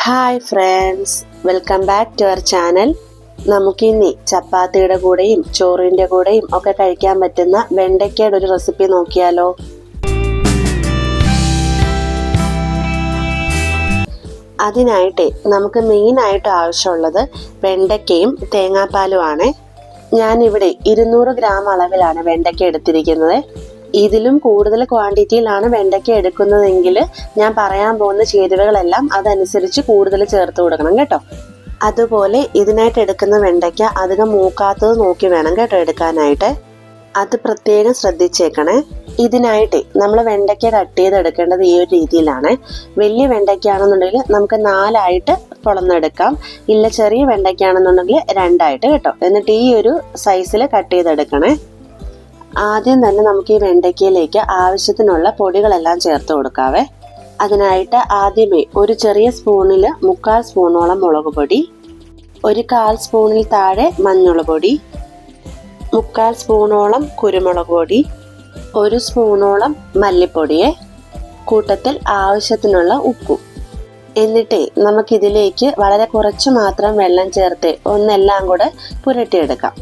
Hi friends, welcome back to our channel. നമുക്കിനി ചപ്പാത്തിയുടെ കൂടെയും ചോറിൻ്റെ കൂടെയും ഒക്കെ കഴിക്കാൻ പറ്റുന്ന വെണ്ടയ്ക്കയുടെ ഒരു റെസിപ്പി നോക്കിയാലോ. അതിനായിട്ട് നമുക്ക് മെയിനായിട്ട് ആവശ്യമുള്ളത് വെണ്ടയ്ക്കയും തേങ്ങാപ്പാലുമാണ്. ഞാനിവിടെ 200 ഗ്രാം അളവിലാണ് വെണ്ടയ്ക്ക എടുത്തിരിക്കുന്നത്. ഇതിലും കൂടുതൽ ക്വാണ്ടിറ്റിയിലാണ് വെണ്ടയ്ക്ക എടുക്കുന്നതെങ്കിൽ ഞാൻ പറയാൻ പോകുന്ന ചേരുവകളെല്ലാം അതനുസരിച്ച് കൂടുതൽ ചേർത്ത് കൊടുക്കണം കേട്ടോ. അതുപോലെ ഇതിനായിട്ട് എടുക്കുന്ന വെണ്ടയ്ക്ക അധികം മൂക്കാത്തത് നോക്കി വേണം കേട്ടോ എടുക്കാനായിട്ട്. അത് പ്രത്യേകം ശ്രദ്ധിച്ചേക്കണേ. ഇതിനായിട്ട് നമ്മൾ വെണ്ടയ്ക്ക കട്ട് ചെയ്തെടുക്കേണ്ടത് ഈ ഒരു രീതിയിലാണ്. വലിയ വെണ്ടയ്ക്കാണെന്നുണ്ടെങ്കിൽ നമുക്ക് 4 ആയിട്ട് പൊളന്നെടുക്കാം. ഇല്ല ചെറിയ വെണ്ടയ്ക്കാണെന്നുണ്ടെങ്കിൽ 2 ആയിട്ട് കേട്ടോ. എന്നിട്ട് ഈ ഒരു സൈസിൽ കട്ട് ചെയ്തെടുക്കണേ. ആദ്യം തന്നെ നമുക്ക് ഈ വെണ്ടയ്ക്കയിലേക്ക് ആവശ്യത്തിനുള്ള പൊടികളെല്ലാം ചേർത്ത് കൊടുക്കാവേ. അതിനായിട്ട് ആദ്യമേ ഒരു ചെറിയ സ്പൂണിൽ 3/4 സ്പൂണോളം മുളക് പൊടി, 1/4 സ്പൂണിൽ താഴെ മഞ്ഞൾ പൊടി, 3/4 സ്പൂണോളം കുരുമുളക് പൊടി, 1 സ്പൂണോളം മല്ലിപ്പൊടിയെ, കൂട്ടത്തിൽ ആവശ്യത്തിനുള്ള ഉപ്പും. എന്നിട്ട് നമുക്കിതിലേക്ക് വളരെ കുറച്ച് മാത്രം വെള്ളം ചേർത്ത് ഒന്നെല്ലാം കൂടെ പുരട്ടിയെടുക്കാം.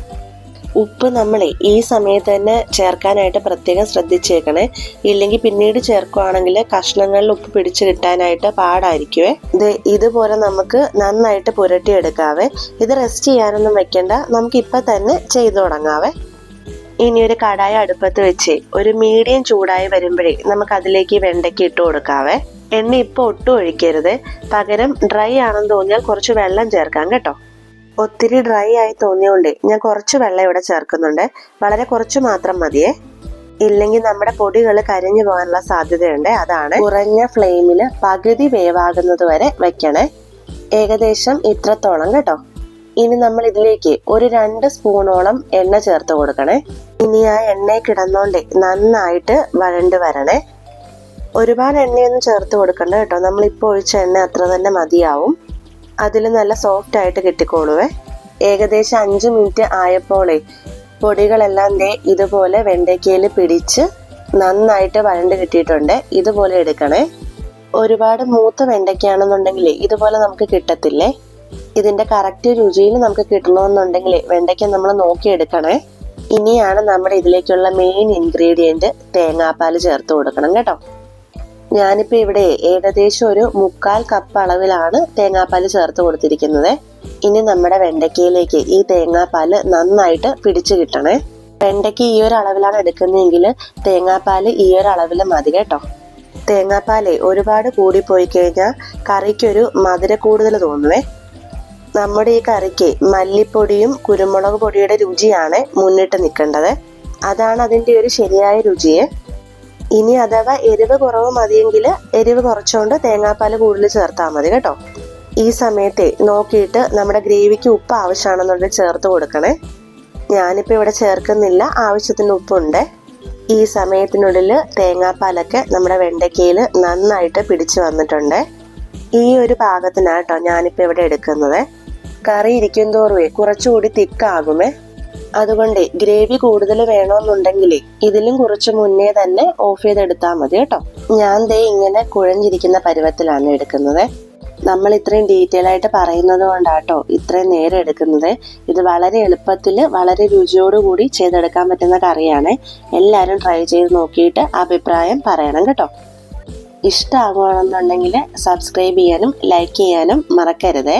ഉപ്പ് നമ്മൾ ഈ സമയത്ത് തന്നെ ചേർക്കാനായിട്ട് പ്രത്യേകം ശ്രദ്ധിച്ചേക്കണേ. ഇല്ലെങ്കിൽ പിന്നീട് ചേർക്കുകയാണെങ്കിൽ കഷ്ണങ്ങളിൽ ഉപ്പ് പിടിച്ച് കിട്ടാനായിട്ട് പാടായിരിക്കുവേ. ഇതുപോലെ നമുക്ക് നന്നായിട്ട് പുരട്ടിയെടുക്കാവേ. ഇത് റെസ്റ്റ് ചെയ്യാനൊന്നും വെക്കണ്ട, നമുക്ക് ഇപ്പം തന്നെ ചെയ്തു തുടങ്ങാവേ. ഇനി ഒരു കടായി അടുപ്പത്ത് വെച്ച് ഒരു മീഡിയം ചൂടായി വരുമ്പോഴേ നമുക്ക് അതിലേക്ക് വെണ്ടയ്ക്ക് ഇട്ട് കൊടുക്കാവേ. എണ്ണ ഇപ്പോൾ ഒട്ടും ഒഴിക്കരുത്, പകരം ഡ്രൈ ആണെന്ന് തോന്നിയാൽ കുറച്ച് വെള്ളം ചേർക്കാം കേട്ടോ. ഒത്തിരി ഡ്രൈ ആയി തോന്നിയോണ്ട് ഞാൻ കുറച്ച് വെള്ളം ഇവിടെ ചേർക്കുന്നുണ്ട്. വളരെ കുറച്ച് മാത്രം മതിയേ, ഇല്ലെങ്കിൽ നമ്മുടെ പൊടികൾ കരിഞ്ഞു പോകാനുള്ള സാധ്യതയുണ്ട്. അതാണ് കുറഞ്ഞ ഫ്ലെയിമിൽ പകുതി വേവാകുന്നത് വരെ വെക്കണേ. ഏകദേശം ഇത്രത്തോളം കേട്ടോ. ഇനി നമ്മൾ ഇതിലേക്ക് ഒരു 2 സ്പൂണോളം എണ്ണ ചേർത്ത് കൊടുക്കണേ. ഇനി ആ എണ്ണയിൽ കിടന്നോണ്ട് നന്നായിട്ട് വഴണ്ട് വരണേ. ഒരുപാട് എണ്ണയൊന്നും ചേർത്ത് കൊടുക്കണ്ട കേട്ടോ. നമ്മളിപ്പോൾ ഒഴിച്ച എണ്ണ അത്ര തന്നെ മതിയാവും. അതിൽ നല്ല സോഫ്റ്റ് ആയിട്ട് കിട്ടിക്കോളുവേ. ഏകദേശം 5 മിനിറ്റ് ആയപ്പോളേ പൊടികളെല്ലാം ഇതുപോലെ വെണ്ടയ്ക്കയിൽ പിടിച്ച് നന്നായിട്ട് വഴണ്ട് കിട്ടിയിട്ടുണ്ട്. ഇതുപോലെ എടുക്കണേ. ഒരുപാട് മൂത്ത വെണ്ടയ്ക്കാണെന്നുണ്ടെങ്കിൽ ഇതുപോലെ നമുക്ക് കിട്ടത്തില്ലേ. ഇതിന്റെ കറക്റ്റ് രുചിയിൽ നമുക്ക് കിട്ടണമെന്നുണ്ടെങ്കിൽ വെണ്ടയ്ക്ക നമ്മൾ നോക്കിയെടുക്കണേ. ഇനിയാണ് നമ്മുടെ ഇതിലേക്കുള്ള മെയിൻ ഇൻഗ്രീഡിയൻറ്റ് തേങ്ങാപ്പാൽ ചേർത്ത് കൊടുക്കണം കേട്ടോ. ഞാനിപ്പോൾ ഇവിടെ ഏകദേശം ഒരു 3/4 കപ്പ് അളവിലാണ് തേങ്ങാപ്പാൽ ചേർത്ത് കൊടുത്തിരിക്കുന്നത്. ഇനി നമ്മുടെ വെണ്ടയ്ക്കയിലേക്ക് ഈ തേങ്ങാപ്പാൽ നന്നായിട്ട് പിടിച്ചു കിട്ടണേ. വെണ്ടയ്ക്ക് ഈ ഒരു അളവിലാണ് എടുക്കുന്നതെങ്കിൽ തേങ്ങാപ്പാൽ ഈ ഒരു അളവിൽ മതി കേട്ടോ. തേങ്ങാപ്പാൽ ഒരുപാട് കൂടിപ്പോയി കഴിഞ്ഞാൽ കറിക്കൊരു മധുര കൂടുതൽ തോന്നുവേ. നമ്മുടെ ഈ കറിക്ക് മല്ലിപ്പൊടിയും കുരുമുളക് പൊടിയുടെ രുചിയാണ് മുന്നിട്ട് നിൽക്കേണ്ടത്. അതാണ് അതിൻ്റെ ഒരു ശരിയായ രുചിയെ. ഇനി അഥവാ എരിവ് കുറവ് മതിയെങ്കിൽ എരിവ് കുറച്ചുകൊണ്ട് തേങ്ങാപ്പാൽ കൂടുതൽ ചേർത്താൽ മതി കേട്ടോ. ഈ സമയത്ത് നോക്കിയിട്ട് നമ്മുടെ ഗ്രേവിക്ക് ഉപ്പ് ആവശ്യമാണെന്നുണ്ടെങ്കിൽ ചേർത്ത് കൊടുക്കണേ. ഞാനിപ്പോൾ ഇവിടെ ചേർക്കുന്നില്ല, ആവശ്യത്തിന് ഉപ്പുണ്ട്. ഈ സമയത്തിനുള്ളിൽ തേങ്ങാപ്പാലൊക്കെ നമ്മുടെ വെണ്ടയ്ക്കയിൽ നന്നായിട്ട് പിടിച്ചു വന്നിട്ടുണ്ട്. ഈ ഒരു പാകത്തിനാട്ടോ ഞാനിപ്പോൾ ഇവിടെ എടുക്കുന്നത്. കറി ഇരിക്കും തോറുമേ കുറച്ചുകൂടി തിക്കാകുമേ. അതുകൊണ്ട് ഗ്രേവി കൂടുതൽ വേണമെന്നുണ്ടെങ്കിൽ ഇതിലും കുറച്ച് മുന്നേ തന്നെ ഓഫ് ചെയ്തെടുത്താൽ മതി കേട്ടോ. ഞാൻ ഇങ്ങനെ കുഴഞ്ഞിരിക്കുന്ന പരുവത്തിലാണ് എടുക്കുന്നത്. നമ്മൾ ഇത്രയും ഡീറ്റെയിൽ ആയിട്ട് പറയുന്നത് കൊണ്ടാട്ടോ ഇത്രയും നേരം എടുക്കുന്നത്. ഇത് വളരെ എളുപ്പത്തിൽ വളരെ രുചിയോടുകൂടി ചെയ്തെടുക്കാൻ പറ്റുന്ന കറിയാണ്. എല്ലാവരും ട്രൈ ചെയ്ത് നോക്കിയിട്ട് അഭിപ്രായം പറയണം കേട്ടോ. ഇഷ്ടമാകുകയാണെന്നുണ്ടെങ്കിൽ സബ്സ്ക്രൈബ് ചെയ്യാനും ലൈക്ക് ചെയ്യാനും മറക്കരുതേ.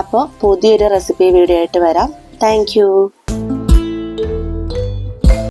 അപ്പോൾ പുതിയൊരു റെസിപ്പി വീഡിയോ ആയിട്ട് വരാം. താങ്ക്